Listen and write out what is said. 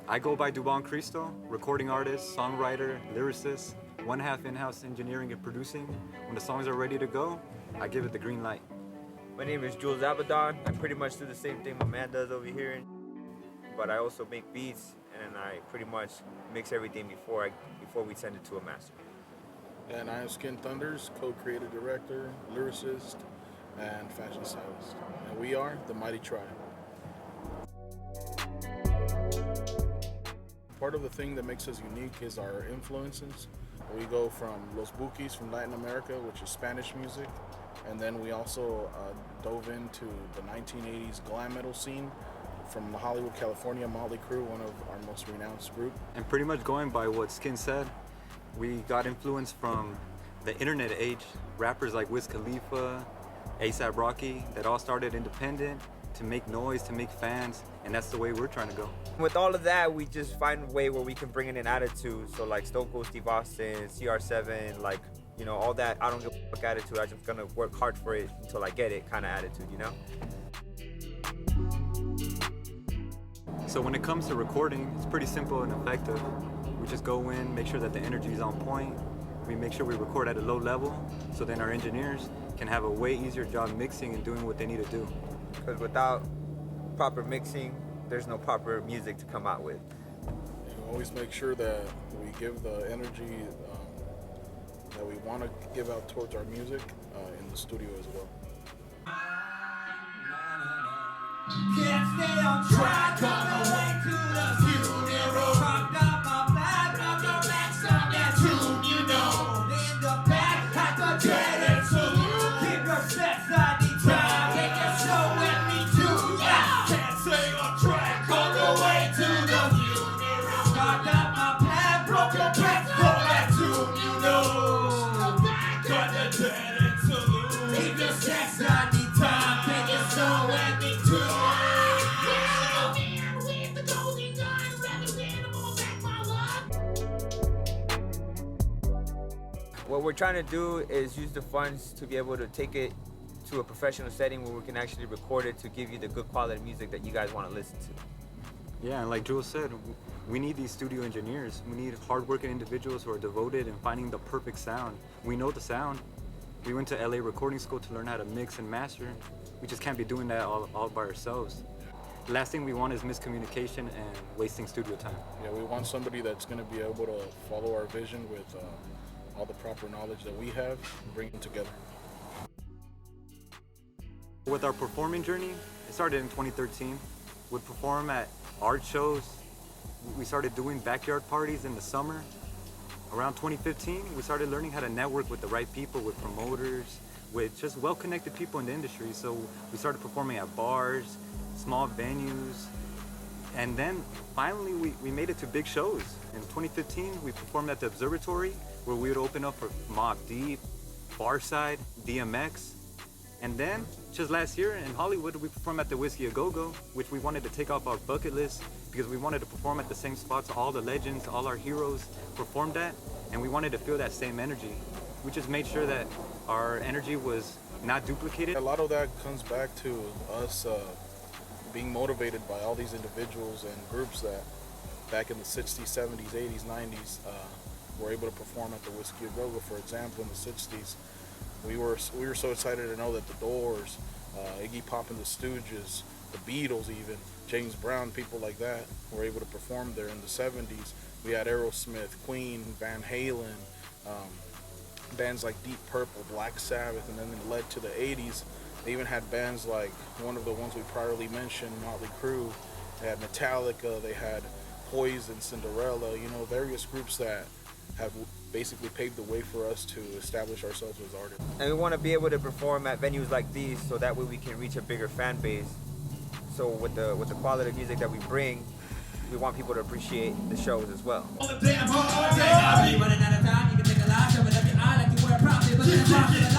I go by Dubon Cristo, recording artist, songwriter, lyricist, one half in-house engineering and producing. When the songs are ready to go, I give it the green light. My name is Jules Abaddon. I pretty much do the same thing my man does over here, but I also make beats and I pretty much mix everything before we send it to a master. And I am Skin Thunders, co-creative director, lyricist, and fashion stylist. And we are the Mighty Tribe. Part of the thing that makes us unique is our influences. We go from Los Bukis from Latin America, which is Spanish music, and then we also dove into the 1980s glam metal scene from Hollywood, California, Mötley Crüe, one of our most renowned group. And pretty much going by what Skin said, we got influence from the internet age, rappers like Wiz Khalifa, A$AP Rocky, that all started independent to make noise, to make fans, and that's the way we're trying to go. With all of that, we just find a way where we can bring in an attitude. So like Stone Cold Steve Austin, CR7, like, you know, all that I don't give a fuck attitude, I'm just gonna work hard for it until I get it kind of attitude, you know? So when it comes to recording, it's pretty simple and effective. We just go in, make sure that the energy is on point. We make sure we record at a low level, so then our engineers can have a way easier job mixing and doing what they need to do. Because without proper mixing, there's no proper music to come out with. And we always make sure that we give the energy that we want to give out towards our music in the studio as well. Can't stay on track, on the way to the funeral. Propped up my back, up your back, on that tune, you know. In the back, at the dead end saloon. Keep your sets on the time, take your show with me too, yeah. Can't stay on track, on the way to the funeral. Propped up my back, broke your back, on that tune, you know. Got the dead end saloon. Keep your sets on the time, take your show with me too. What we're trying to do is use the funds to be able to take it to a professional setting where we can actually record it to give you the good quality music that you guys want to listen to. Yeah, and like Jules said, we need these studio engineers. We need hardworking individuals who are devoted in finding the perfect sound. We know the sound. We went to LA recording school to learn how to mix and master. We just can't be doing that all by ourselves. The last thing we want is miscommunication and wasting studio time. Yeah, we want somebody that's going to be able to follow our vision with all the proper knowledge that we have and bring them together. With our performing journey, it started in 2013. We'd perform at art shows. We started doing backyard parties in the summer. Around 2015, we started learning how to network with the right people, with promoters, with just well-connected people in the industry. So we started performing at bars, small venues, and then finally we made it to big shows. In 2015, we performed at the Observatory, where we would open up for Mobb Deep, PHARCYDE, DMX. And then, just last year in Hollywood, we performed at the Whiskey A Go-Go, which we wanted to take off our bucket list because we wanted to perform at the same spots all the legends, all our heroes performed at, and we wanted to feel that same energy. We just made sure that our energy was not duplicated. A lot of that comes back to us being motivated by all these individuals and groups that back in the 60s, 70s, 80s, 90s were able to perform at the Whiskey A Go-Go. For example, in the 60s, we were so excited to know that the Doors, Iggy Pop and the Stooges, the Beatles even, James Brown, people like that were able to perform there. In the 70s, we had Aerosmith, Queen, Van Halen, bands like Deep Purple, Black Sabbath, and then it led to the 80s. They even had bands like one of the ones we priorly mentioned, Mötley Crüe. They had Metallica, they had Poison, Cinderella, you know, various groups that have basically paved the way for us to establish ourselves as artists. And we want to be able to perform at venues like these so that way we can reach a bigger fan base. So with the quality of music that we bring, we want people to appreciate the shows as well. All the damn hard day, I be running out of time. You can take a lot, shove it up your eye like you wear a prop.